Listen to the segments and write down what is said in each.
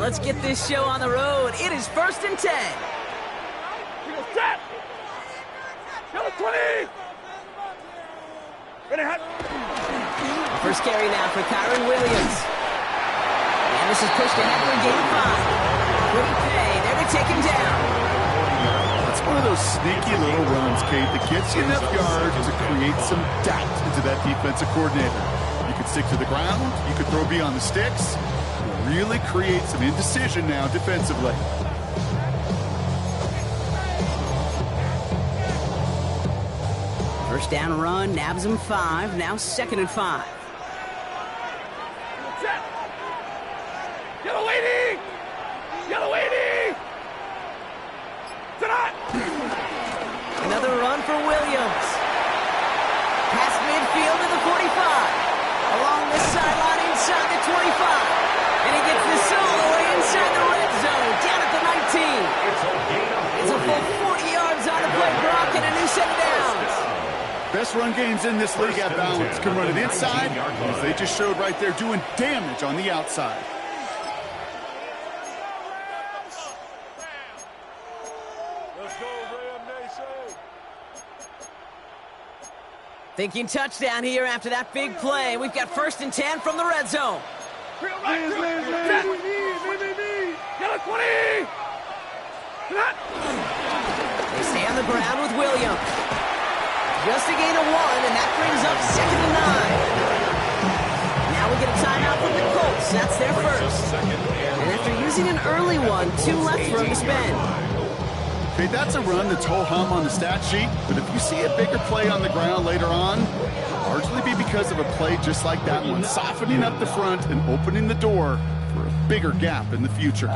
let's get this show on the road. It is 1st and 10. Set! Number 20! Ready, hot! First carry now for Kyron Williams. And this is pushed ahead for game 5. Quick pay, there to take him down. It's one of those sneaky little runs, Kate, that gets you enough yards to create some doubt into that defensive coordinator. You could stick to the ground, you could throw beyond the sticks, really create some indecision now defensively. First down run, nabs him 5, now 2nd and 5. Set! Yellow waiting! Yellow waiting! Tonight! Another run for Williams. Past midfield to the 45. Along the sideline inside the 25. And he gets this all the way inside the red zone. Down at the 19. It's a full 40 yards on the play, Brock, and a new set of downs. Best run games in this league at balance. Can run it inside, as they just showed right there, doing damage on the outside. Thinking touchdown here after that big play. We've got 1st and 10 from the red zone. Right, set! Yellow 20! Tonight! They stay on the ground with Williams. Just a gain of 1, and that brings up 2nd and 9. Now we get a timeout from the Colts. That's their first. And after using an early one, 2 left for him to spend. Okay, that's a run that's ho-hum on the stat sheet, but if you see a bigger play on the ground later on, it'll largely be because of a play just like that one, softening up the front and opening the door for a bigger gap in the future.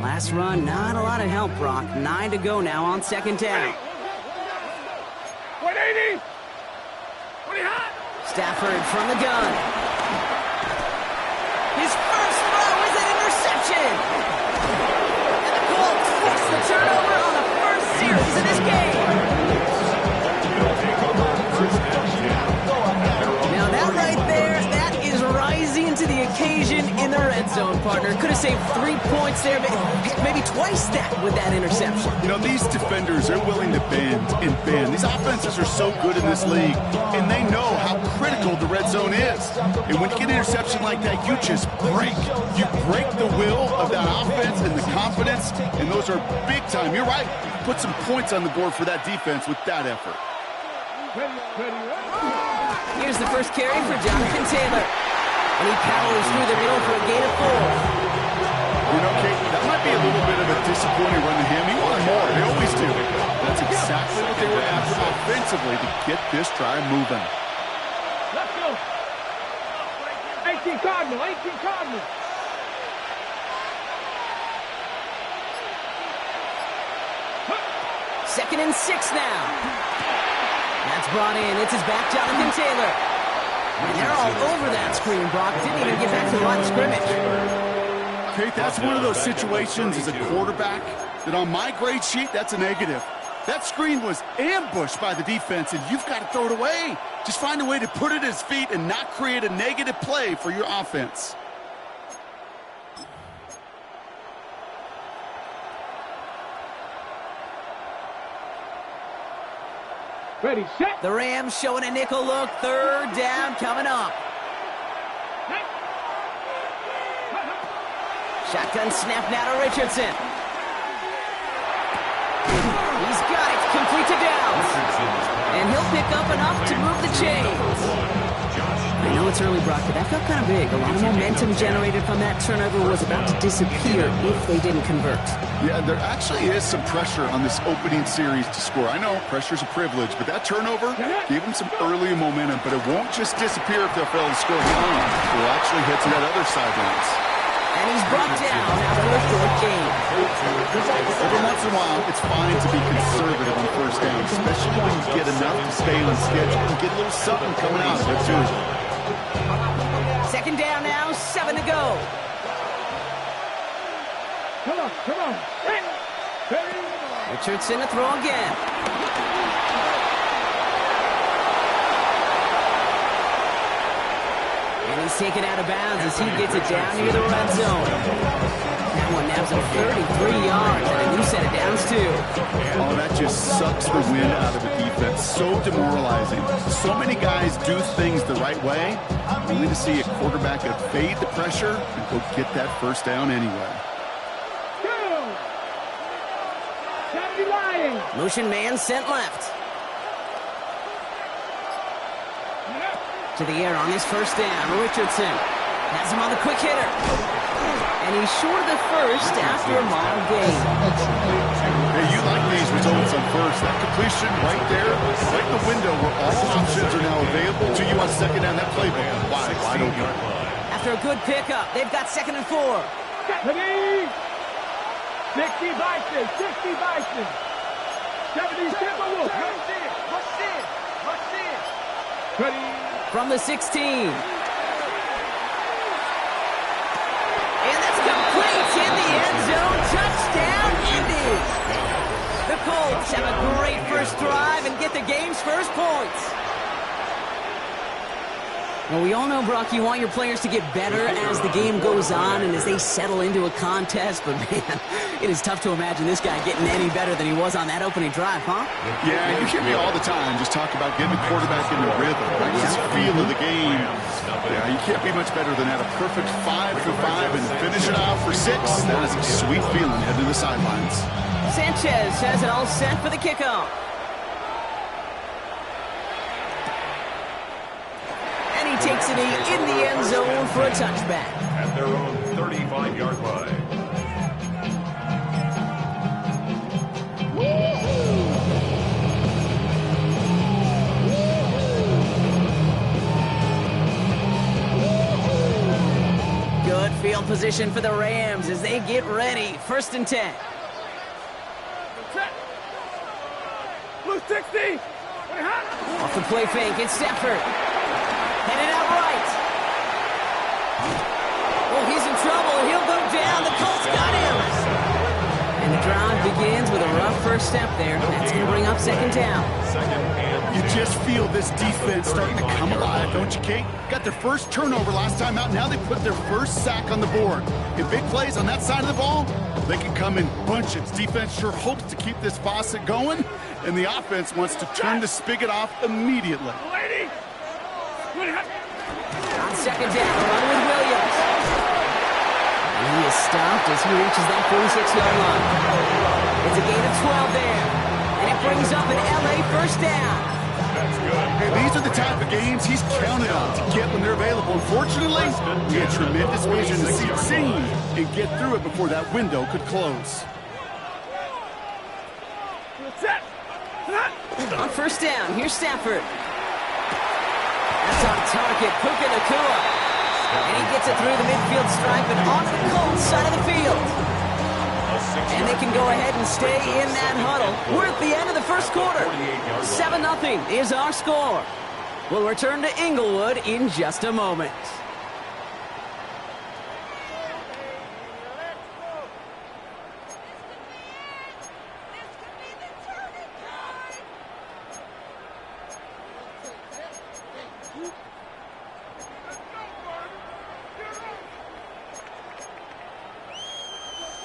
Last run, not a lot of help, Brock. 9 to go now on 2nd down. 180! 20 hot! Stafford from the gun. His first throw is an interception! And the Colts force the turnover on the first series of this game. Now that right there, that is rising to the occasion in the red zone, partner. Could have saved 3 points there, but maybe twice that with that interception. You know, these defenders are willing to bend and bend. These offenses are so good in this league, and they know how critical the red zone is. And when you get an interception like that, you just break. You break the will of that offense and the confidence, and those are big time. You're right. Put some points on the board for that defense with that effort. Here's the first carry for Jonathan Taylor. And he powers through the middle for a gain of 4. You know, Kate, that might be a little bit of a disappointing run to him. He wanted more. They always do. That's exactly what they were after offensively to get this drive moving. Let's go! 18 Cardinal, 18 Cardinal! Second and 6 now. That's brought in. It's his back, Jonathan Taylor. And they're all over that screen, Brock. Didn't even get back to the line of scrimmage. Kate, that's one of those situations as a quarterback that on my grade sheet, that's a negative. That screen was ambushed by the defense, and you've got to throw it away. Just find a way to put it at his feet and not create a negative play for your offense. Ready, set! The Rams showing a nickel look. 3rd down coming up. Shotgun snap now to Richardson. He's got it. Complete to Downs. And he'll pick up enough to move the chains. I know it's early, Brock, but that felt kind of big. A lot of momentum generated from that turnover was about to disappear if they didn't convert. Yeah, there actually is some pressure on this opening series to score. I know pressure's a privilege, but that turnover gave them some early momentum, but it won't just disappear if they'll fail to score home. They'll actually head to that other sidelines. And he's brought down after a 4th game. Every once in a while, it's fine to be conservative on 1st down, especially when you get enough to stay on schedule and get a little something coming out of it, too. 2nd down now, 7 to go. Come on, come on. Richardson to throw again. And he's taken out of bounds as he gets it down near the red zone. one nabs him 33 yards and a new set of downs, too. Oh, that just sucks the wind out of the defense. So demoralizing. So many guys do things the right way, only to see a quarterback evade the pressure and go get that first down anyway. Motion man sent left. To the air on his first down. Richardson has him on the quick hitter. And he's short of the first after a mild gain. Hey, you like these results on first. That completion right there, right in the window where all options are now available to you on second down. That playbook wide open. After a good pickup, they've got 2nd and 4. Ready? 60 Bison, 60 Bison. 70 Timberwolves. Ready? From the 16. And that's complete in the end zone. Touchdown, Indy. The Colts have a great first drive and get the game's first points. Well, we all know, Brock, you want your players to get better as the game goes on and as they settle into a contest. But, man, it is tough to imagine this guy getting any better than he was on that opening drive, huh? Yeah, you hear me all the time just talk about getting the quarterback in the rhythm, right? Just feel of the game. Yeah, you can't be much better than that. A perfect 5 for 5 and finish it out for 6. That is a sweet feeling heading to the sidelines. Sanchez has it all set for the kickoff. And he takes it in the end zone for a touchback. At their own 35-yard line. Good field position for the Rams as they get ready. 1st and 10. Blue 60. Off the play fake, it's Stafford. Headed out right. Oh, he's in trouble. He'll go down. The Colts got him. And the drive begins with a rough first step there. That's going to bring up 2nd down. You just feel this defense starting to come alive, don't you, Kate? Got their first turnover last time out. Now they put their first sack on the board. In big plays on that side of the ball, they can come in bunches. Defense sure hopes to keep this faucet going, and the offense wants to turn the spigot off immediately. On 2nd down, run with Williams. And he is stopped as he reaches that 46-yard line. It's a gain of 12 there. And it brings up an LA first down. Hey, these are the type of games he's counted on to get when they're available. Unfortunately, he had tremendous vision to see it seen and get through it before that window could close. On 1st down, here's Stafford. That's on target, Puka Nacua. And he gets it through the midfield stripe and onto the Colts side of the field. And they can go ahead and stay in that huddle. We're at the end of the first quarter. 7-0 is our score. We'll return to Inglewood in just a moment.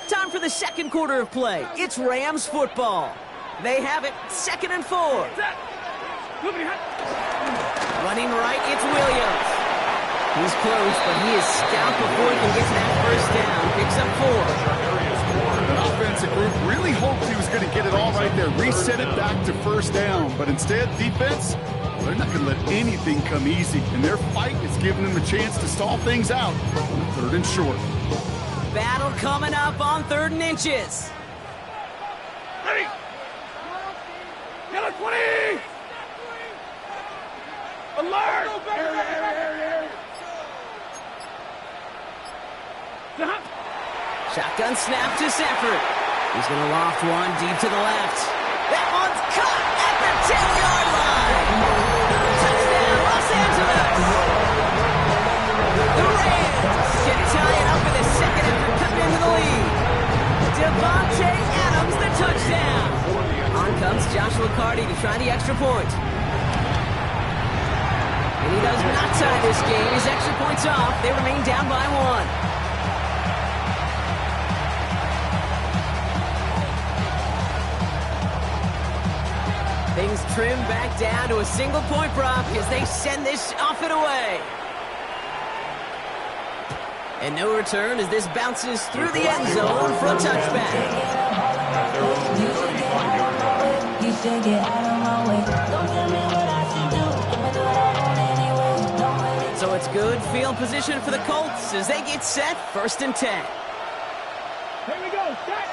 Time for the second quarter of play. It's Rams football. They have it 2nd and 4. Running right, it's Williams. He's close, but he is scouted before he can get to that first down. Picks up 4. The offensive group really hoped he was going to get it all right there, reset it back to first down. But instead, defense, they're not going to let anything come easy. And their fight is giving them a chance to stall things out on 3rd and short. Battle coming up on 3rd and inches. Ready? Yellow 20! Alert! Area. Shotgun snap to Stafford. He's going to loft one deep to the left. That one's caught at the 10-yard line. Touchdown, Los Angeles. The Rams can tie it up in the second after cutting into the lead. Devontae Adams, the touchdown. On comes Joshua Carty to try the extra point. And he does not tie this game. His extra point's off. They remain down by 1. is trimmed back down to a single-point prop as they send this off and away. And no return as this bounces through the end zone for a touchback. You should get out of my way. Don't tell me what I should do. I'ma do what I want anyway. Don't wait it. So it's good field position for the Colts as they get set, 1st and 10. Here we go. Set.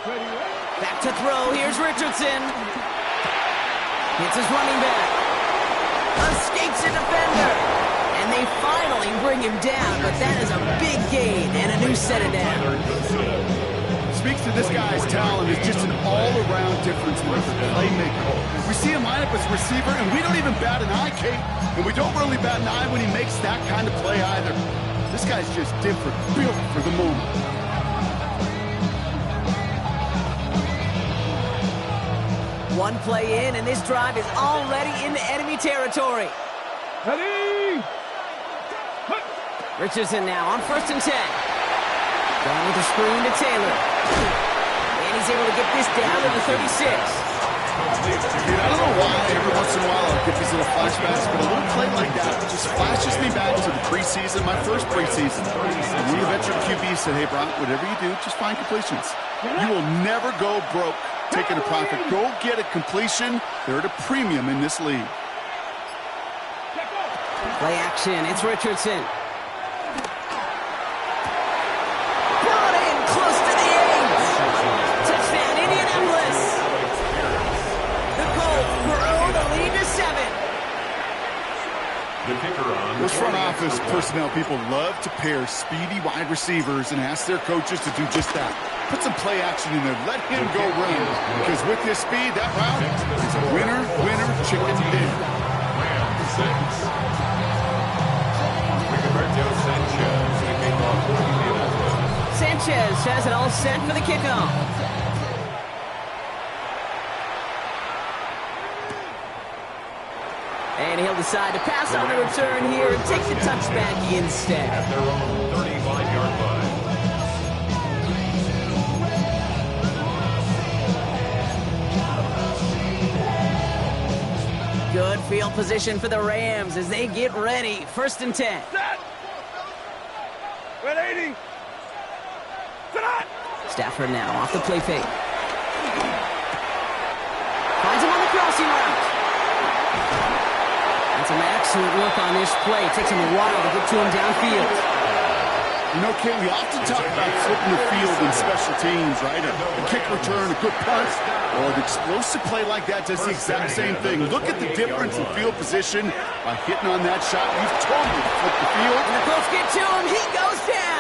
Ready, ready. Back to throw. Here's Richardson. Hits his running back. Escapes a defender. And they finally bring him down, but that is a big gain and a new set of downs. Speaks to this guy's talent as just an all-around difference maker, playmaker. We see him line up as a receiver, and we don't even bat an eye, Kate. And we don't really bat an eye when he makes that kind of play either. This guy's just different, built for the moment. One play in, and this drive is already into enemy territory. Ready. Richardson now on 1st and 10. Going with a screen to Taylor. And he's able to get this down to the 36. Dude, I don't know why every once in a while I'll get these little flashbacks, but a little play like that just flashes me back to the preseason, my first preseason. And one of the veteran QBs said, hey, Brock, whatever you do, just find completions. You will never go broke taking a profit. Go get a completion. They're at a premium in this league. Play action. It's Richardson. Those front office personnel people love to pair speedy wide receivers and ask their coaches to do just that. Put some play action in there. Let him go run. Because with his speed, that route is a winner, winner, chicken dinner. Sanchez has it all set for the kickoff. And he'll decide to pass on the return here and take the touchback instead. At their own 35-yard line. Good field position for the Rams as they get ready. 1st and 10. Set. 180. Set. Stafford now off the play fake. Finds him on the crossing route. And some excellent work on this play. It takes him a while to get to him downfield. You know, Kate, we often talk about flipping the field in special teams, right? A kick return, a good punt, or an explosive play like that does the exact same thing. Look at the difference in field position by hitting on that shot. You've totally flipped the field. And the Colts get to him. He goes down.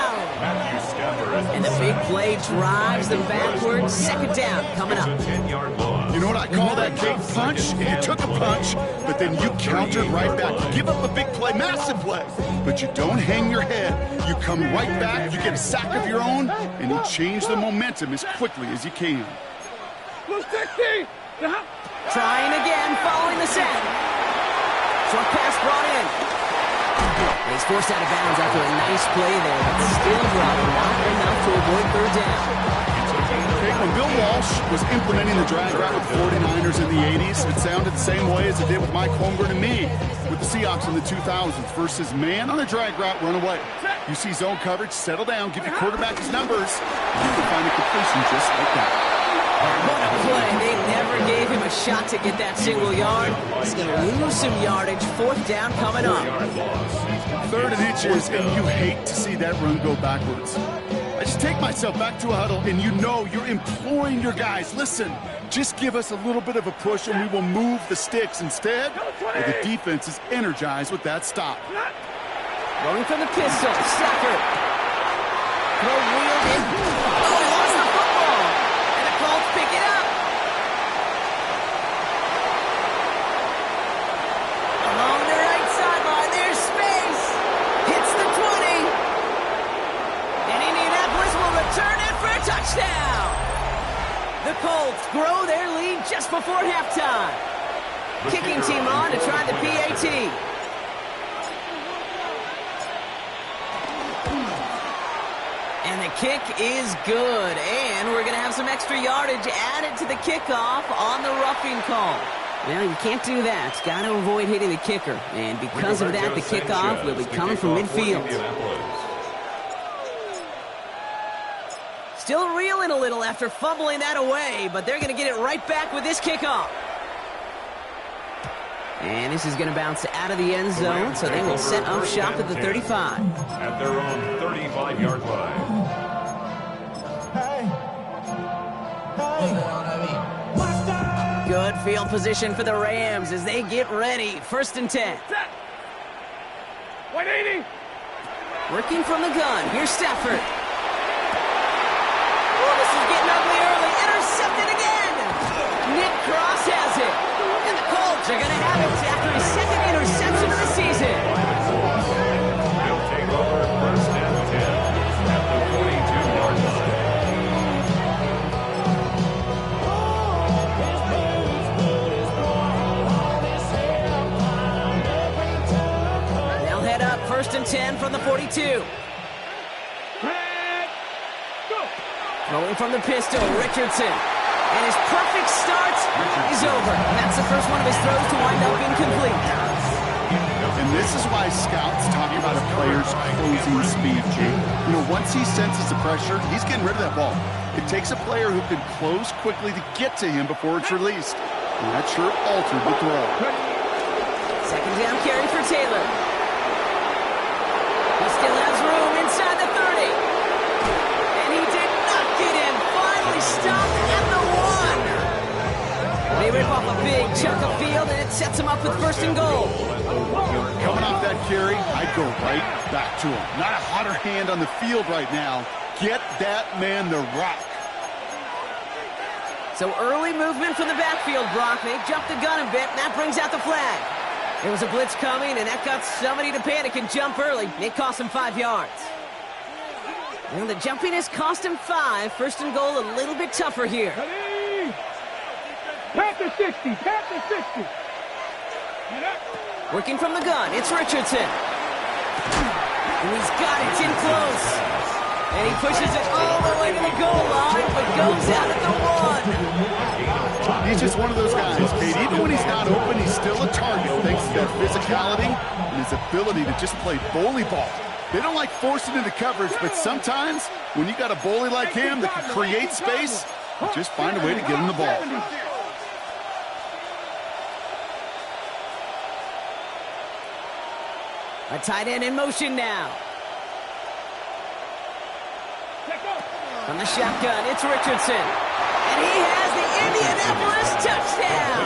And the big play drives them backwards. 2nd down coming up. You know what I call that, Kate? Punch. You took a punch, but then you countered right back. You give up a big play, massive play, but you don't hang your head. You come right back, you get a sack of your own, and you change the momentum as quickly as you can. 60. Trying again, following the sack. Short pass brought in. He's forced out of bounds after a nice play there, but still dropped, not enough to avoid 3rd down. When Bill Walsh was implementing the drag route with the 49ers in the 80s, it sounded the same way as it did with Mike Holmgren and me with the Seahawks in the 2000s versus man on a drag route, run away. You see zone coverage, settle down, give your quarterback his numbers, and you can find a completion just like that. What a play. They never gave him a shot to get that single yard. He's going to lose some yardage. 4th down coming up. 3rd and inches, and you hate to see that run go backwards. I just take myself back to a huddle, and you know you're imploring your guys, listen, just give us a little bit of a push, and we will move the sticks. Instead, the defense is energized with that stop. Going from the pistol, Stafford. Throw wheeled in. Oh, he lost the football. And the Colts pick it up. Along the right sideline, there's space. Hits the 20. And Indianapolis will return it for a touchdown. The Colts grow their lead just before halftime. Kicking team on to try the PAT. And the kick is good, and we're going to have some extra yardage added to the kickoff on the roughing call. Well, you can't do that. Got to avoid hitting the kicker. And because of that, the kickoff will be coming from midfield. Still reeling a little after fumbling that away, but they're going to get it right back with this kickoff. And this is going to bounce out of the end zone, so they will set up shop at the 35. At their own 35-yard line. Good field position for the Rams as they get ready. 1st and 10. 180. Working from the gun. Here's Stafford. Oh, this is getting ugly early. Intercepted again. Nick Cross has it. And the Colts are going to have it after his 2nd interception of the season. They'll take over 1st and 10 at the 42-yard line. They'll head up 1st and 10 from the 42. Throwing from the pistol, Richardson. And his perfect start is over. And that's the first one of his throws to wind up incomplete. And this is why scouts talk about a player's closing speed, Jake. You know, once he senses the pressure, he's getting rid of that ball. It takes a player who can close quickly to get to him before it's released. And that sure altered the throw. 2nd down carry for Taylor. He still has room inside the 30. And he did not get in. Finally stopped at the 1. They rip off a big chunk of field, and it sets him up with 1st and goal. Coming off that carry, I'd go right back to him. Not a hotter hand on the field right now. Get that man the rock. So early movement from the backfield, Brock. They jumped the gun a bit, and that brings out the flag. There was a blitz coming, and that got somebody to panic and jump early. It cost him 5 yards. And the jumping has cost him 5. 1st and goal a little bit tougher here. Pat the 60. Pat the 60. Working from the gun, it's Richardson. And he's got it, it's in close. And he pushes it all the way to the goal line, but goes out at the 1. He's just one of those guys, Kate. Even when he's not open, he's still a target thanks to that physicality and his ability to just play bully ball. They don't like forcing into coverage, but sometimes when you got a bully like him that can create space, just find a way to get him the ball. A tight end in motion now. From the shotgun, it's Richardson. And he has the Indianapolis touchdown.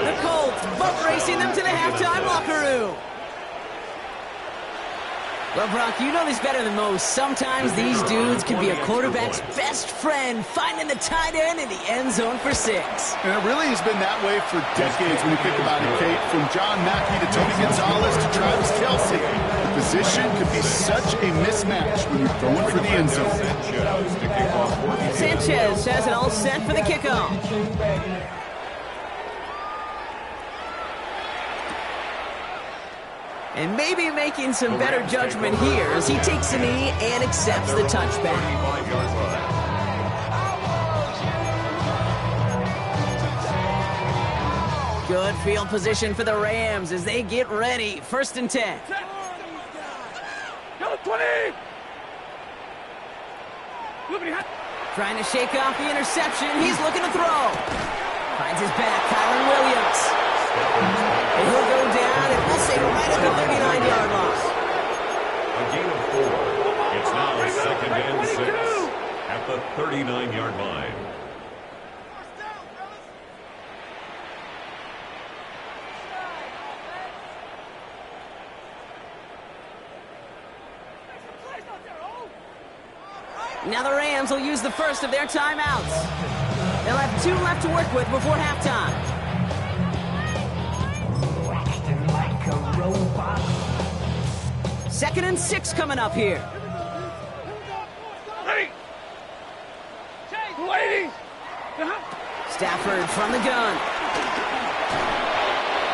The Colts both racing them to the halftime locker room. Well, Brock, you know this better than most. Sometimes these dudes can be a quarterback's best friend, finding the tight end in the end zone for 6. And it really has been that way for decades when you think about it, Kate. From John Mackey to Tony Gonzalez to Travis Kelce. The position could be such a mismatch when you're going for the end zone. Sanchez has it all set for the kickoff. And maybe making some better judgment here as he takes a knee and accepts the touchback. Good field position for the Rams as they get ready. 1st and 10. Trying to shake off the interception. He's looking to throw. Finds his back, Kyren Williams. And he'll go down, and we'll say right at the 39-yard line. A gain of 4. It's now 2nd and 6 at the 39-yard line. Now the Rams will use the first of their timeouts. They'll have 2 left to work with before halftime. 2nd and 6 coming up here. Stafford from the gun.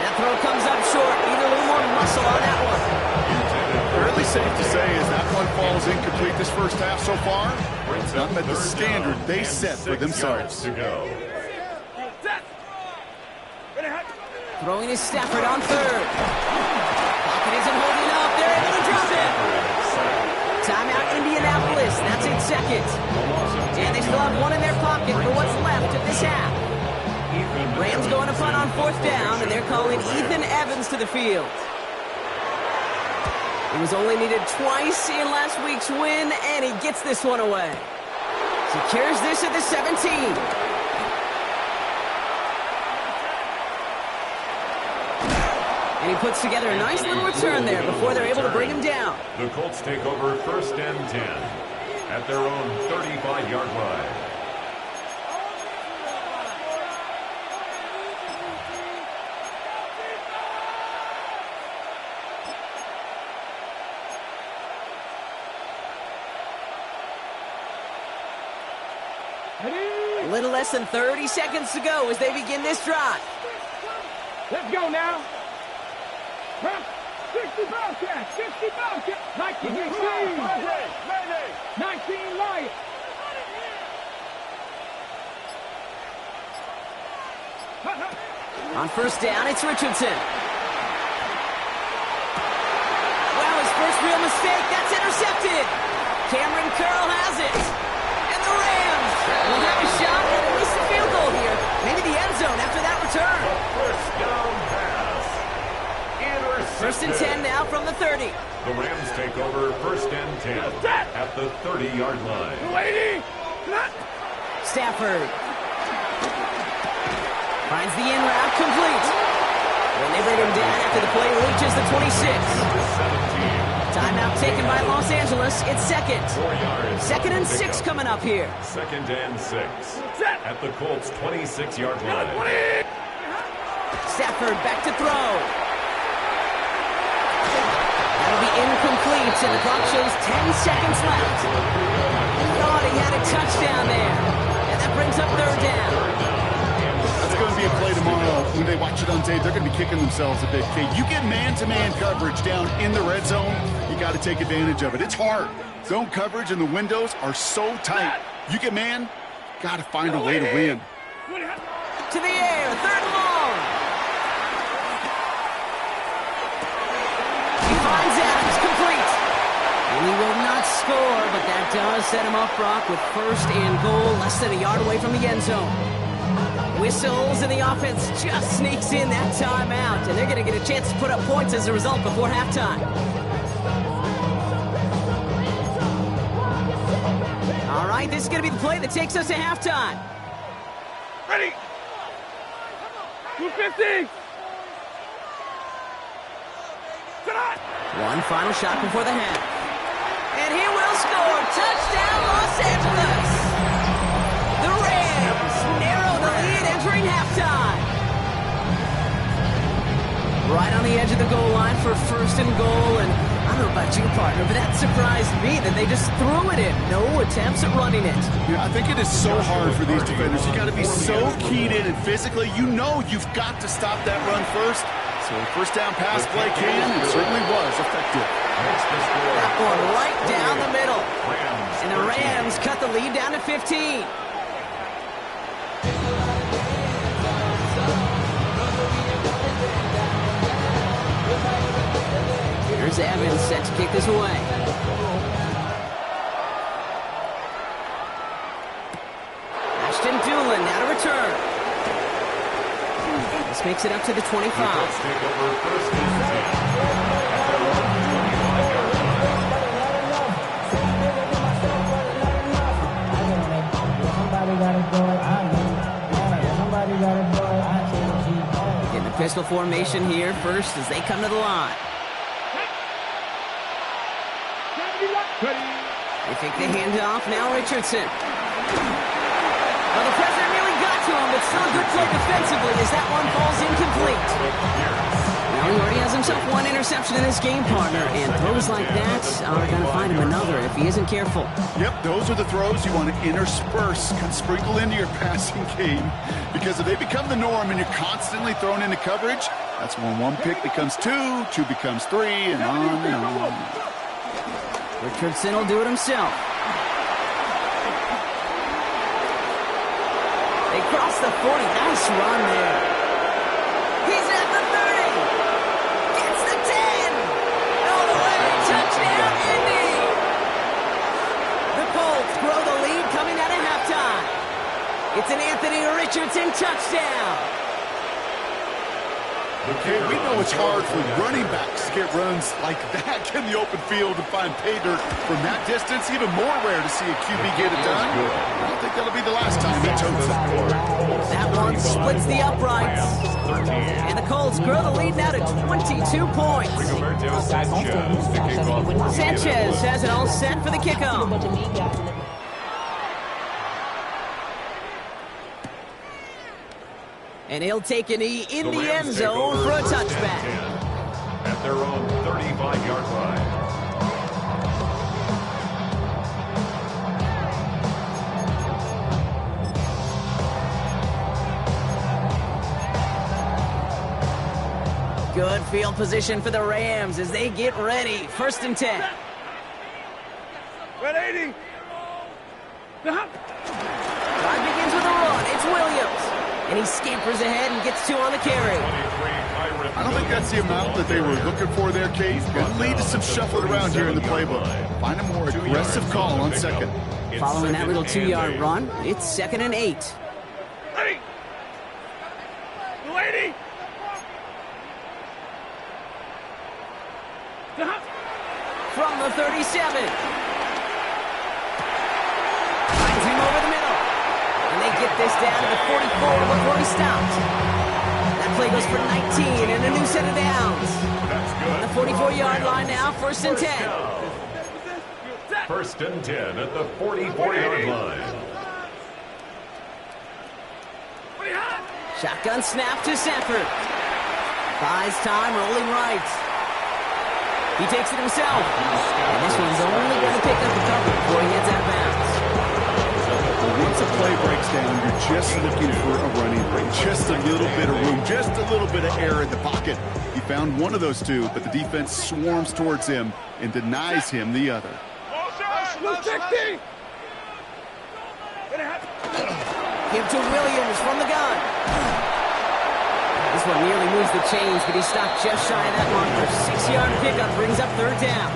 That throw comes up short. Need a little more muscle on that one. Early safe to say as that one falls incomplete this first half so far, it's not met the standard they set for themselves. To go. Throwing is Stafford on third. Pocket isn't holding up. They're able to drop it. Timeout Indianapolis. That's in second. And they still have one in their pocket for what's left of this half. Rams going to punt on fourth down, and they're calling Ethan Evans to the field. He was only needed twice in last week's win, and he gets this one away. Secures this at the 17. And he puts together a nice little return there before they're able to bring him down. The Colts take over 1st and 10 at their own 35-yard line. A little less than 30 seconds to go as they begin this drive. Let's go now. 60 Bobcats, 60 Bobcats. 19 Lions. On first down, it's Richardson. Wow, his first real mistake. That's intercepted. Cameron Curl has it. And the Rams will have a shot at least a field goal here. Maybe the end zone after that return. First down pass. Intercepted. 1st and 10 now from the 30. The Rams take over 1st and 10 at the 30-yard line. Stafford finds the in route complete. When they bring him down after the play reaches the 26. Timeout taken by Los Angeles. It's second. 4 yards. 2nd and 6 coming up here. 2nd and 6 at the Colts' 26-yard line. Stafford back to throw. That'll be incomplete, and the clock shows 10 seconds left. Thought he had a touchdown there, and that brings up 3rd down. That's going to be a play tomorrow. When they watch it on tape, they're going to be kicking themselves a bit. Okay, you get man-to-man coverage down in the red zone, you got to take advantage of it. It's hard. Zone coverage and the windows are so tight. You get man, got to find a way to win. To the air, 3rd and long. He finds Adams complete. And he will not score, but that does set him up, Brock, with 1st and goal, less than a yard away from the end zone. Whistles, and the offense just sneaks in that timeout, and they're going to get a chance to put up points as a result before halftime. All right, this is going to be the play that takes us to halftime. Ready. 250. One final shot before the half. And he will score. Touchdown, Los Angeles. The Rams narrow the lead entering halftime. Right on the edge of the goal line for 1st and goal. And I don't know about you, partner, but that surprised me that they just threw it in. No attempts at running it. Yeah, I think it is so hard for these defenders. You got to be so keyed in and physically, you know you've got to stop that run first. So a 1st down pass play came, and certainly was effective. That one right down the middle. And the Rams cut the lead down to 15. Here's Evans set to kick this away. Ashton Dulin now to return. This makes it up to the 25. Let's take over 1st and 10. Getting the pistol formation here first as they come to the line. They think they hand it off. Now Richardson. Well, the president nearly got to him, but still a good play defensively as that one falls incomplete. Now he already has himself one interception in this game, partner, and throws like that are going to find him another if he isn't careful. Yep, those are the throws you want to intersperse, sprinkle into your passing game, because if they become the norm and you're constantly thrown into coverage, that's when one pick becomes two becomes three, and on and on. Richardson will do it himself. They cross the 40. Nice run there. He's at the 30. Gets the 10. All the way. Touchdown, Indy. The Colts grow the lead coming out of halftime. It's an Anthony Richardson touchdown. Okay, we know it's hard for running backs to get runs like that in the open field and find pay dirt from that distance. Even more rare to see a QB get it done. I don't think that'll be the last time he totes it. That one splits the uprights. And the Colts grow the lead now to 22 points. Sanchez has it all set for the kickoff. And he'll take a knee in the end zone for a touchback. At their own 35-yard line. Good field position for the Rams as they get ready. 1st and 10. Red 80. Drive begins with a run. It's Williams. And he scampers ahead and gets 2 on the carry. I don't think that's the amount that they were looking for there, Case. It'll lead to some shuffling around here in the playbook. Find a more aggressive call on second. Following that little 2-yard run, it's 2nd and 8. Lady! Lady! From the 37. Finds him over the middle. And they get this down to the 44 before he stops. That play goes for 19 and a new set of downs. On the 44-yard line now, 1st and 10. 1st and 10 at the 44-yard line. Shotgun snap to Sanford. Buys time, rolling right. He takes it himself. And this one's only going to pick up the cover before he gets out of bounds. Once a play breaks down, you're just looking for a running play. Just a little bit of room, just a little bit of air in the pocket. He found one of those two, but the defense swarms towards him and denies him the other. Give to Williams from the gun. This one nearly moves the chains, but he stopped just shy of that marker. 6-yard pickup brings up 3rd down.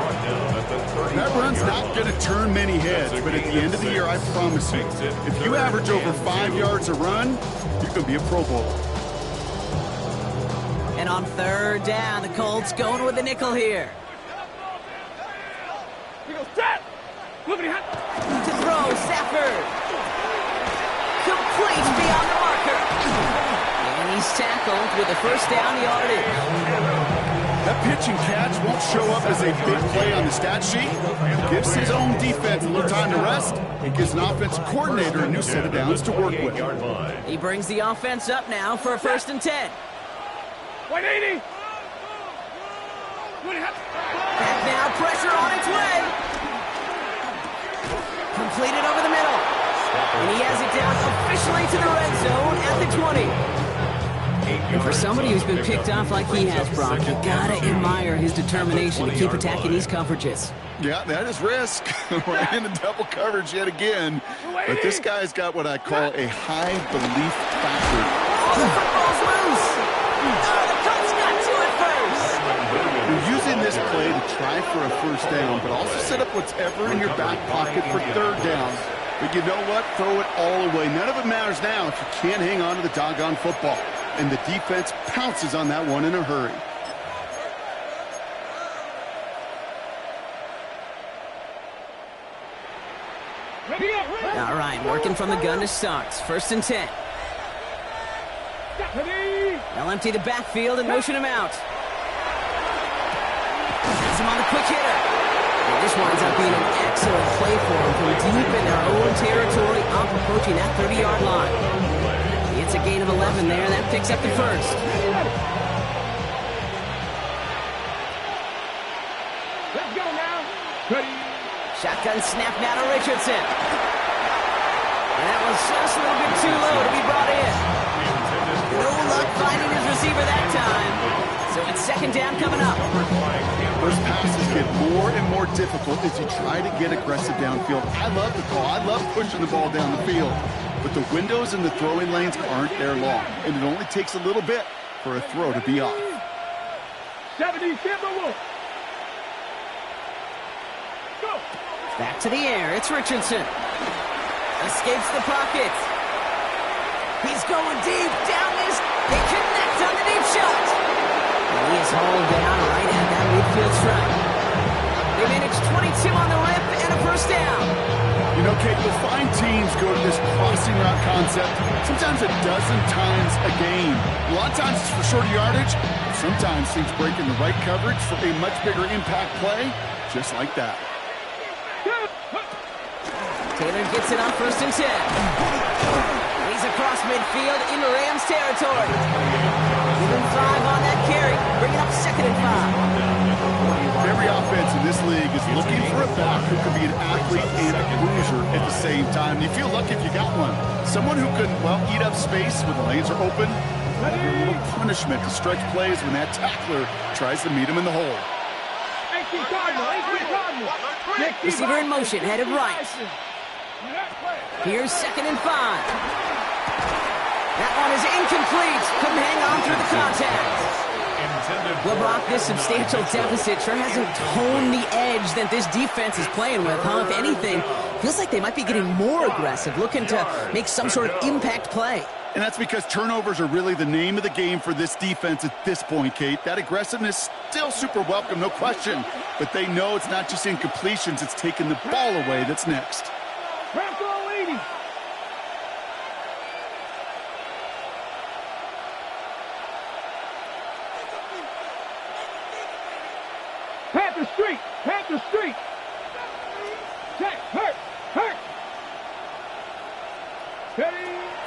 That run's not going to turn many heads, but at the end of the year, I promise you, if you average over 5 yards a run, you can be a Pro Bowler. And on 3rd down, the Colts going with the nickel here. To throw, Stafford. Complete beyond the marker. And he's tackled with a 1st down yardage. That pitch and catch won't show up as a big play on the stat sheet. It gives his own defense a little time to rest. It gives an offensive coordinator a new set of downs to work with. He brings the offense up now for a 1st and 10. 180. Back now, pressure on its way. Completed over the middle. And he has it down officially to the red zone at the 20. And for somebody who's been picked off like he has, Brock, you gotta admire his determination to keep attacking these coverages. Yeah, that is risk. We're in a double coverage yet again. But this guy's got what I call a high belief factor. Oh, the football's loose. Oh, the Colts got to it first. You're using this play to try for a 1st down, but also set up whatever in your back pocket for 3rd down. But you know what? Throw it all away. None of it matters now if you can't hang on to the doggone football. And the defense pounces on that one in a hurry. All right, working from the gun to start. 1st and 10. They'll empty the backfield and motion him out. Has him on the quick hitter. And this winds up being an excellent play for him from deep in their own territory, up approaching that 30-yard line. It's a gain of 11 there. That picks up the 1st. Let's go now. Ready. Shotgun snap now to Richardson. And that was just a little bit too low to be brought in. No luck finding his receiver that time. So So it's second down coming up. Those passes get more and more difficult as you try to get aggressive downfield. I love the call. I love pushing the ball down the field. But the windows in the throwing lanes aren't there long, and it only takes a little bit for a throw to be off. 70 Timberwolves. Go. Back to the air. It's Richardson. Escapes the pocket. He's going deep. Down this. They connect on the deep shot. And he is hauled down right at that midfield stripe. They manage 22 on the rip and a first down. You know, Kate, you'll find teams go to this crossing route concept sometimes a dozen times a game. A lot of times it's for shorter yardage. Sometimes teams break in the right coverage for a much bigger impact play, just like that. Taylor gets it on 1st and 10. He's across midfield into Rams territory. Give him 5 on that carry. Bring it up 2nd and 5. Every offense in this league is looking for a back who can be an athlete and a bruiser at the same time. You feel lucky if you got one. Someone who can, well, eat up space when the lanes are open. A little punishment to stretch plays when that tackler tries to meet him in the hole. Receiver in motion, headed right. Here's 2nd and 5. That one is incomplete. Couldn't hang on through the contact. Well, Brock, this substantial deficit sure hasn't toned the edge that this defense is playing with, huh? If anything, feels like they might be getting more aggressive, looking to make some sort of impact play. And that's because turnovers are really the name of the game for this defense at this point, Kate. That aggressiveness still super welcome, no question. But they know it's not just incompletions, it's taking the ball away that's next. Panther Street. Check. Hurt.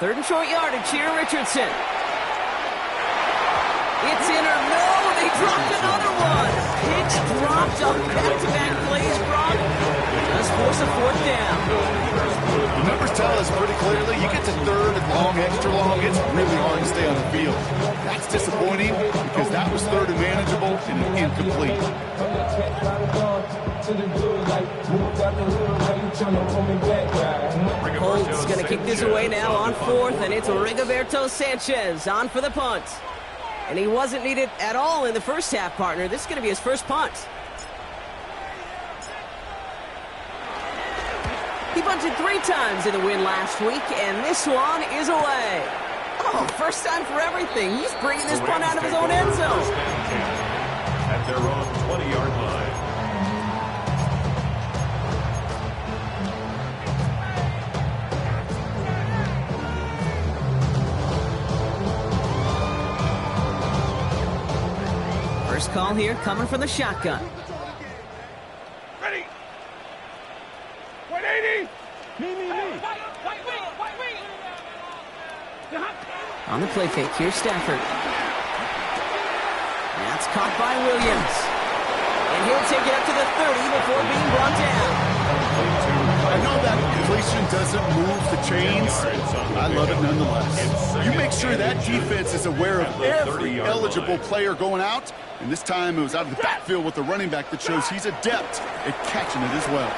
3rd and short yardage here, Richardson. It's in or no, they dropped another one. Hicks dropped on back-to-back plays, Brock. Does force a 4th down. The numbers tell us pretty clearly, you get to 3rd and long, extra long, it's really hard to stay on the field. That's disappointing because that was 3rd and manageable and incomplete. Colts going to kick this away now on 4th, and it's Rigoberto Sanchez on for the punt. And he wasn't needed at all in the first half, partner. This is going to be his first punt. He punted 3 times in the win last week, and this one is away. Oh, first time for everything. He's bringing this punt out of his own end zone. At their own 20-yard line. First call here coming from the shotgun. Ready. 180. Me. On the play fake, here's Stafford. That's caught by Williams. And he'll take it up to the 30 before being brought down. I know that completion doesn't move the chains. I love it nonetheless. You make sure that defense is aware of every eligible player going out. And this time it was out of the backfield with the running back that shows he's adept at catching it as well.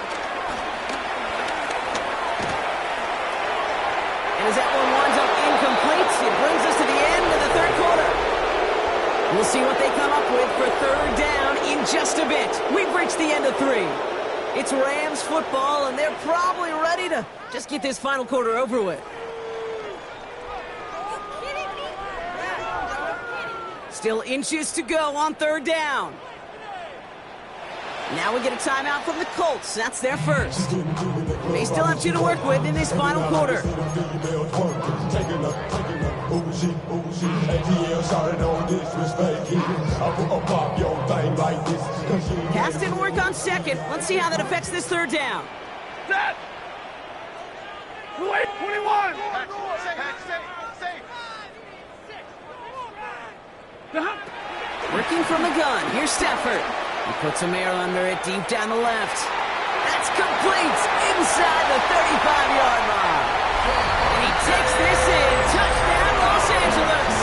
And as that one winds up incomplete, it brings us to the end of the 3rd quarter. We'll see what they come up with for 3rd down in just a bit. We've reached the end of 3. It's Rams football, and they're probably ready to just get this final quarter over with. Still inches to go on 3rd down. Now we get a timeout from the Colts. That's their first. They still have 2 to work with in this final quarter. Pass didn't work on 2nd. Let's see how that affects this 3rd down. Set. 21. Working from the gun. Here's Stafford. He puts a air under it deep down the left. That's complete inside the 35-yard line. And he takes this in. Touchdown, Los Angeles.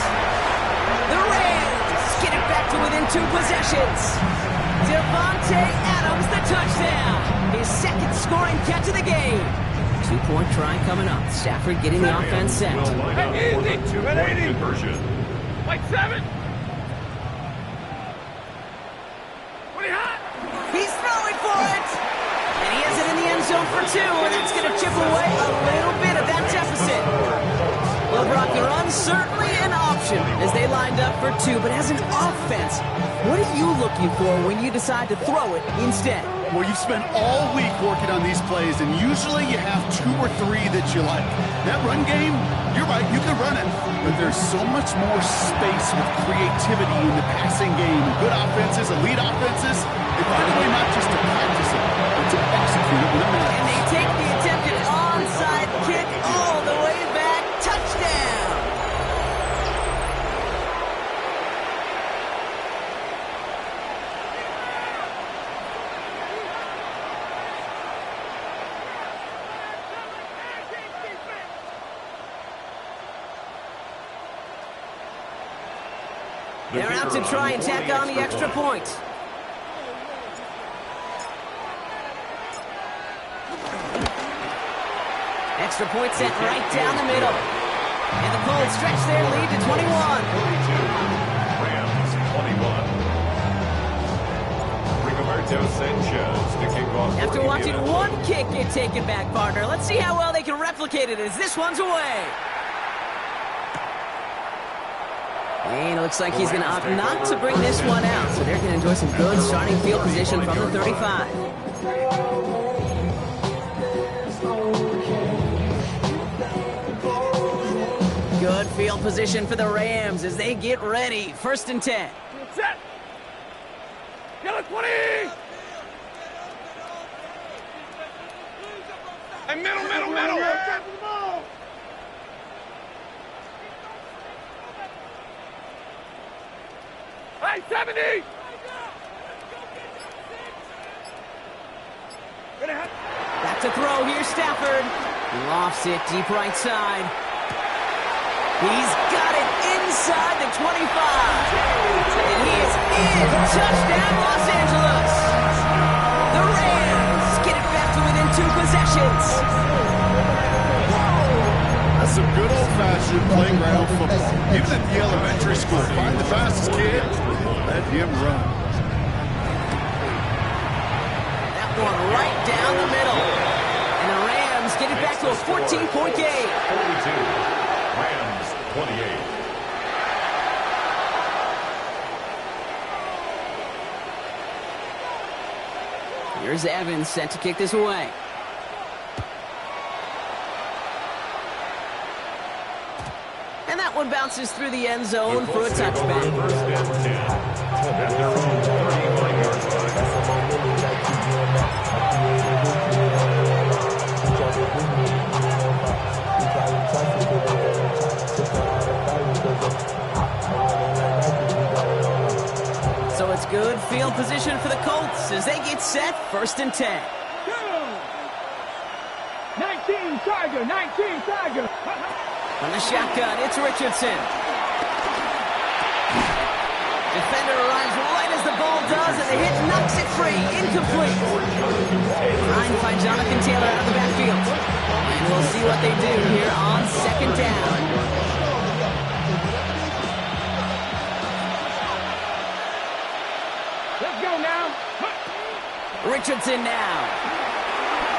The Rams get it back to within 2 possessions. Devontae Adams, the touchdown. His second scoring catch of the game. 2-point try coming up. Stafford getting the offense set. Will line up for the 2-point conversion. Like 7. What are you hot? He's throwing for it. And he has it in the end zone for 2, and that's going to chip away a little bit of that deficit. Well, Brock, the run certainly an option as they lined up for 2, but as an offense, what are you looking for when you decide to throw it instead? Well, you've spent all week working on these plays, and usually you have 2 or 3 that you like. That run game, you're right, you can run it, but there's so much more space with creativity in the passing game. Good offenses, elite offenses, they find a way not just to practice it, but to execute it when it matters. And they take the attempted onside kick all the way back. Touchdown! They're out to try and tack on the extra point. Extra point set right down the middle. And the Colts stretch their lead to 21. 42. Rams 21. Rigoberto Sanchez to kick off. After watching one kick get taken back, partner, let's see how well they can replicate it as this one's away. And it looks like he's going to opt not to bring this one out, so they're going to enjoy some good starting field position from the 35. Good field position for the Rams as they get ready. 1st and 10. Set. Yellow 20. And middle. Hey, 70. Back to throw here, Stafford. Lofts it deep right side. He's got it inside the 25. And he is in. Touchdown, Los Angeles. The Rams get it back to within 2 possessions. That's some good old-fashioned playground football. Even at the elementary school, find the fastest kid, let him run. That one right down the middle. And the Rams get it back to a 14-point game. 42. Rams 28. Here's Evans set to kick this away. And that one bounces through the end zone for a touchback. 1st and 10. At their own 39-yard So it's good field position for the Colts as they get set. 1st and 10. 19 Tiger. On the shotgun, it's Richardson. Defender arrives right as the ball does, and the hit knocks it free. Incomplete. Trying to find Jonathan Taylor out of the backfield. And we'll see what they do here on 2nd down. Let's go now. Richardson now.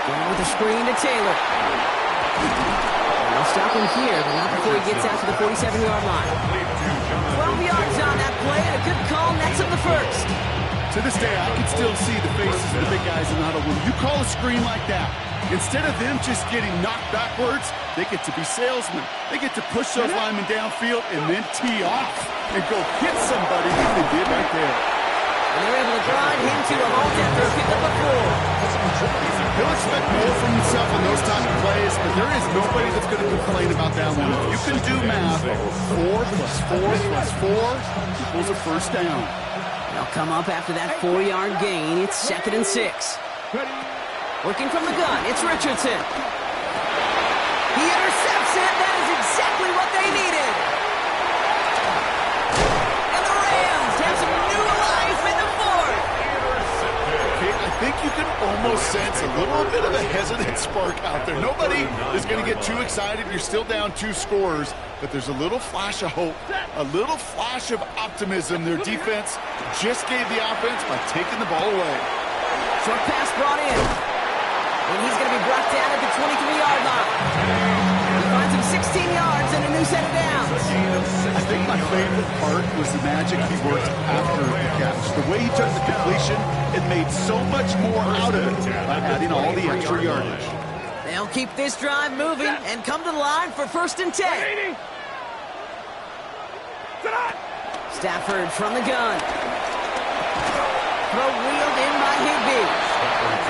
Going with a screen to Taylor. They'll stop him here, but not before he gets out to the 47-yard line. 12 yards on that play, and a good call nets him the 1st. To this day, I can still see the faces of the big guys in the huddle. When you call a screen like that, instead of them just getting knocked backwards, they get to be salesmen. They get to push those linemen downfield and then tee off and go hit somebody like they did right there. And they're able to grind him to a halt after a pick up the 4. He'll expect more from himself on those type of plays, but there is nobody that's going to complain about that one. If you can do math, 4 plus 4 plus 4 equals a 1st down. They'll come up after that 4-yard gain. It's 2nd and 6. Working from the gun, it's Richardson. He intercepts it. That is exactly what they needed. And the Rams have some new hesitant spark out there. Nobody is going to get too excited. You're still down 2 scores, but there's a little flash of hope, a little flash of optimism. Their defense just gave the offense by taking the ball away. Short pass brought in. And he's going to be brought down at the 23-yard line. He finds him 16 yards and a new set of downs. I think my favorite part was the magic he worked after the catch. The way he took the completion, it made so much more out of it by adding all the extra yardage. They'll keep this drive moving and come to the line for 1st and 10. Stafford from the gun. Throw wheeled in by Higbee.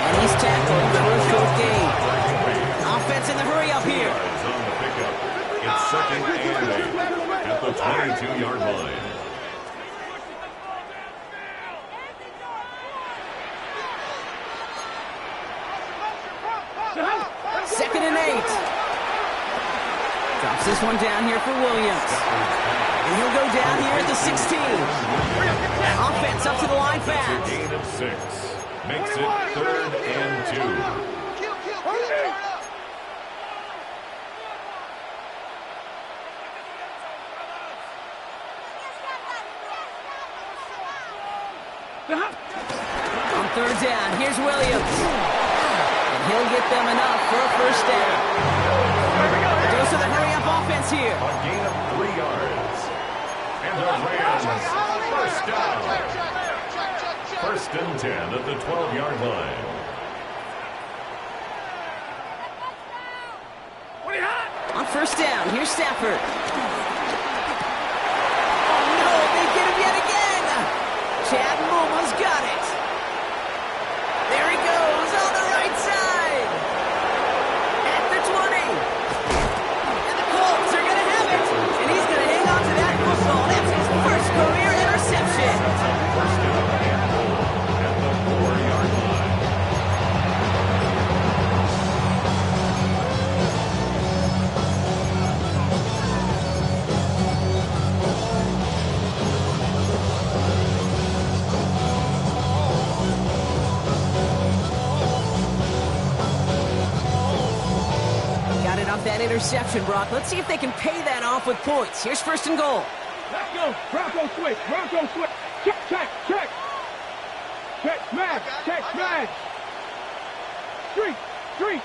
And he's tackled for a short gain. Offense in the hurry up here. On the pickup. It's 2nd and 8 at the 22-yard line. Second and 8. Drops this one down here for Williams. And he'll go down here at the 16. Offense up to the line fast. Gain of 6. Makes it 3rd and 2. On 3rd down, here's Williams. And he'll get them enough for a 1st down. Goes to the hurry-up offense here. A gain of 3 yards. And the Rams, 1st down. 1st and 10 at the 12-yard line. On 1st down, here's Stafford. Oh no, they get him yet again. Chad Muma's got it. There he goes on the right side. At the 20. And the Colts are going to have it. And he's going to hang on to that football. That's his 1st career interception. 1st down and 4 at the 4-yard line. Got it off that interception, Brock. Let's see if they can pay that off with points. Here's 1st and goal. Let's go. Bronco switch. Bronco switch. Check, check, check. Check, smash. Check, smash. Street, street.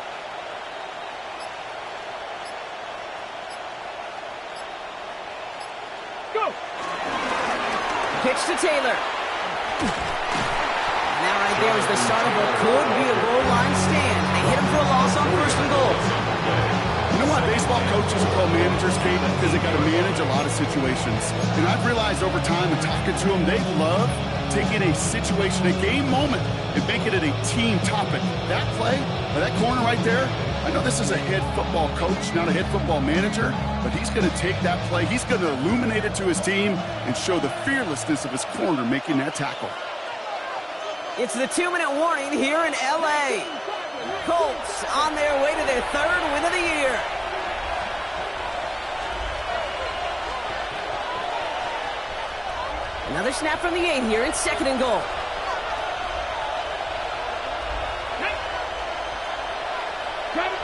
Go. Pitch to Taylor. Now right there is the start of what could be a goal line stand. They hit him for a loss on 1st and goal. You know why baseball coaches are called managers, Kate? Because they got to manage a lot of situations. And I've realized over time and talking to them, they love taking a situation, a game moment, and making it a team topic. That play, or that corner right there, I know this is a head football coach, not a head football manager, but he's going to take that play, he's going to illuminate it to his team and show the fearlessness of his corner making that tackle. It's the 2-minute warning here in L.A. Colts on their way to their 3rd win of the year. Another snap from the 8 here. It's 2nd and goal.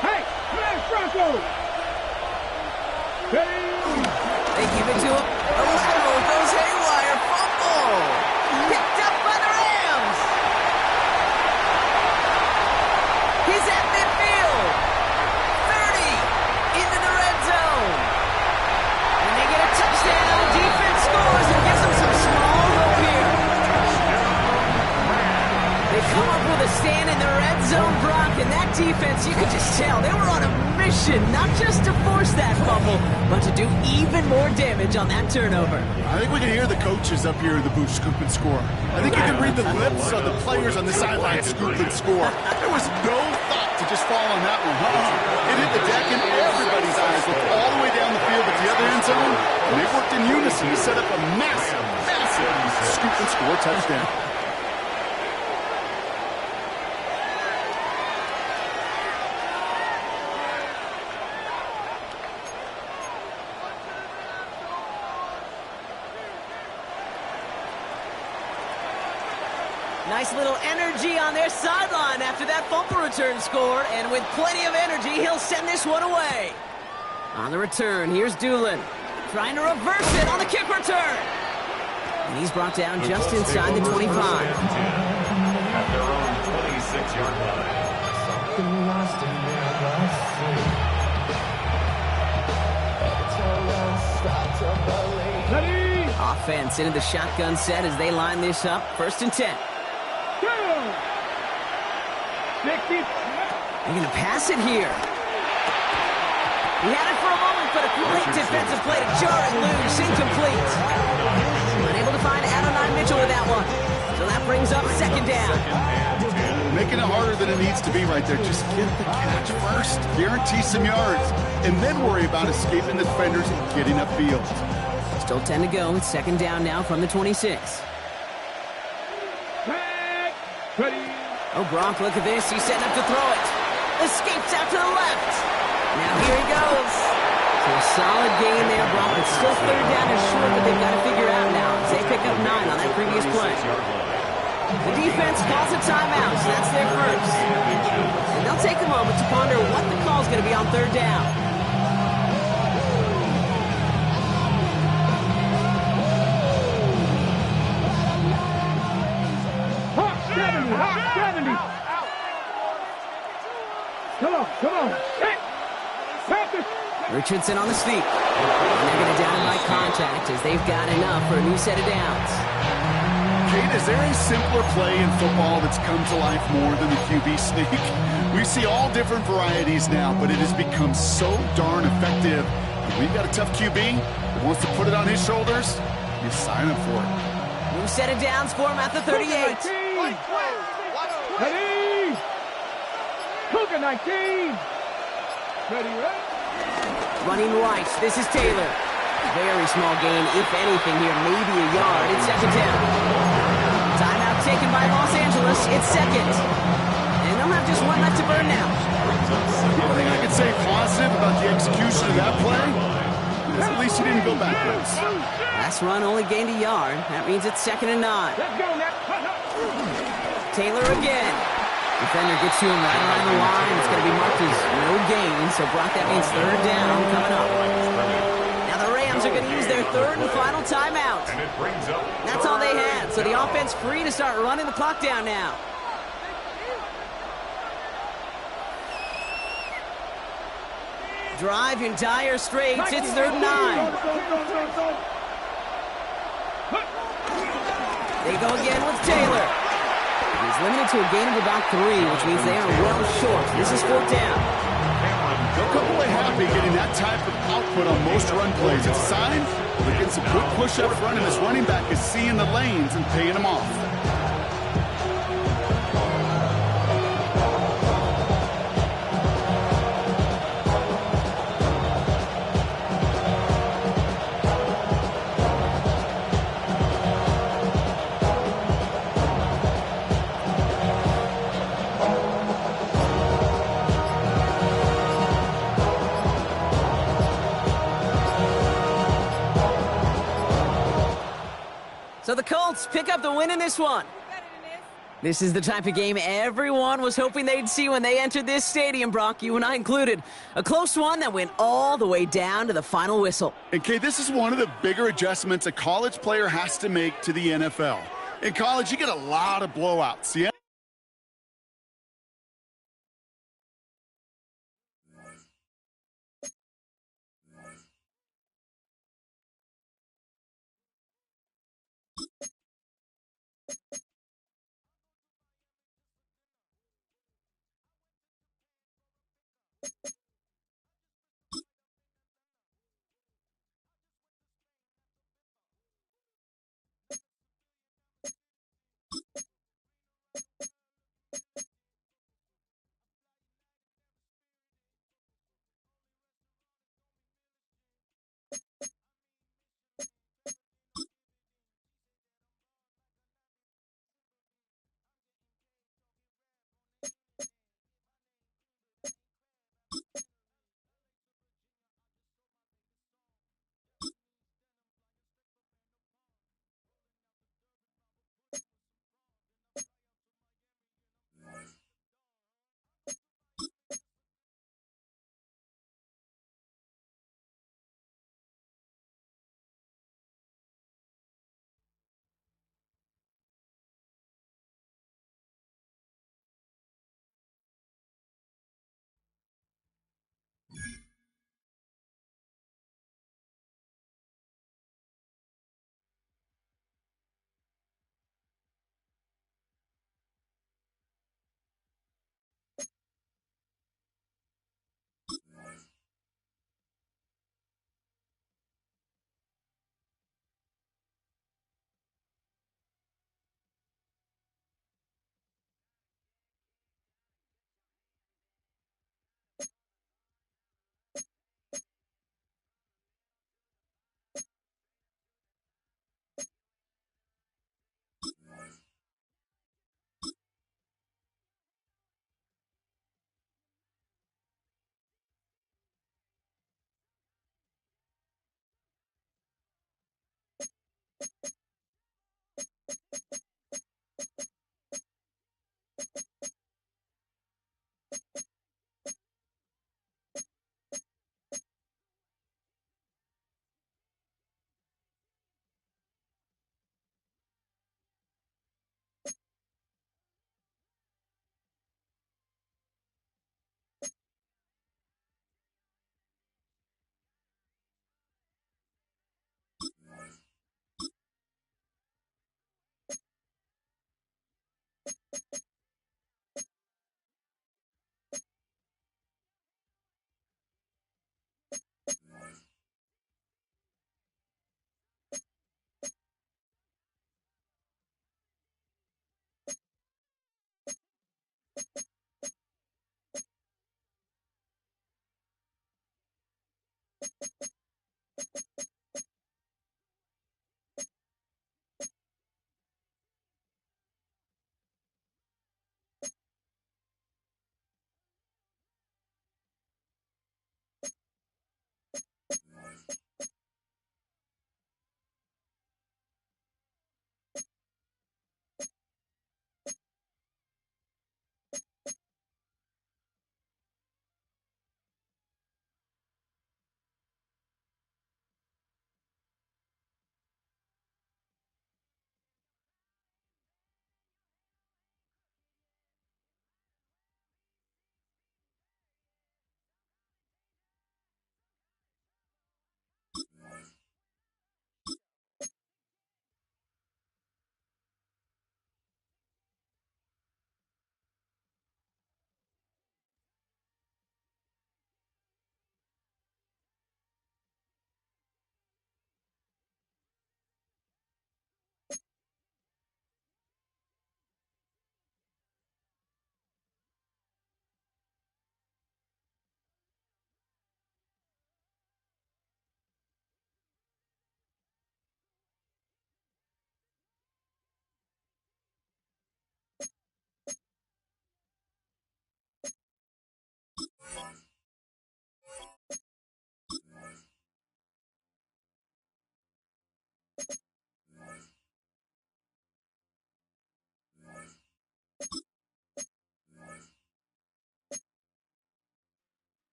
Hey, smash Bronco. Hey. They give it to him. A lateral goes haywire. Fumble. Picked up by the Rams. He's at midfield. 30 into the red zone. And they get a touchdown. Defense scores and gives them some small hope here. They come up with a stand in the red zone, Brock, and that defense, you could just tell, they were on a mission, not just to force that fumble, but to do even more damage on that turnover. I think we can hear the coaches up here in the booth scoop and score. I think you can read the lips of the players on the sideline scoop and score. There was no thought to just fall on that one. It hit the deck and everybody's eyes looked all the way down the field at the other end zone, and they worked in unison to set up a massive, massive scoop and score touchdown. Nice little energy on their sideline after that fumble return score, and with plenty of energy, he'll send this one away. On the return, here's Doolin, trying to reverse it on the kick return. And he's brought down just inside the 25. At their own 26-yard line. Ready? Offense into the shotgun set as they line this up. 1st and 10. Go! 60. They're going to pass it here. He had it for a moment, but a great defensive play to jar it loose. Incomplete. Unable to find Adonai Mitchell with that one. So that brings up 2nd down. Making it harder than it needs to be right there. Just get the catch first. Guarantee some yards. And then worry about escaping the defenders and getting upfield. Still 10 to go. It's 2nd down now from the 26. Ready? Oh, Gronk, look at this. He's setting up to throw it. Escapes out to the left. Now here he goes. So a solid gain there, Gronk. It's still 3rd down and short, but they've got to figure out now as they pick up 9 on that previous play. The defense calls a timeout, so that's their first. And they'll take a moment to ponder what the call's going to be on 3rd down. Hot 70. Come on. Pass it. Richardson on the sneak. And they're going to down him by contact as they've got enough for a new set of downs. Kate, is there a simpler play in football that's come to life more than the QB sneak? We see all different varieties now, but it has become so darn effective. If we've got a tough QB that wants to put it on his shoulders, you sign up for it. New set of downs for him at the 38. Ready? Cougar 19. Ready? Running right. This is Taylor. Very small gain, if anything here, maybe a yard. It's 2nd down. Timeout taken by Los Angeles. It's 2nd. And they'll have just one left to burn now. The only thing I can say positive about the execution of that play is at least he didn't go backwards. Last run only gained a yard. That means it's 2nd and 9. Let's go now. Taylor again. Defender gets to him right around the line. It's going to be marked as no gain. So Brock, that means 3rd down coming up. Now the Rams are going to use their 3rd and final timeout. And it brings up That's all they had. So the offense free to start running the clock down now. Drive in dire straits. It's 3rd and 9. They go again with Taylor. He's limited to a gain of about 3, which means they are well short. This is 4th down. They'll come away happy getting that type of output on most run plays. It's a sign they're getting some quick push up front, and this running back is seeing the lanes and paying them off. So the Colts pick up the win in this one. This is the type of game everyone was hoping they'd see when they entered this stadium, Brock, you and I included. A close one that went all the way down to the final whistle. And, Kay, this is one of the bigger adjustments a college player has to make to the NFL. In college, you get a lot of blowouts. Yeah.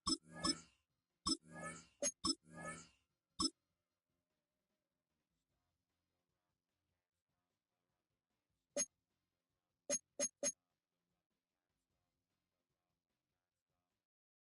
you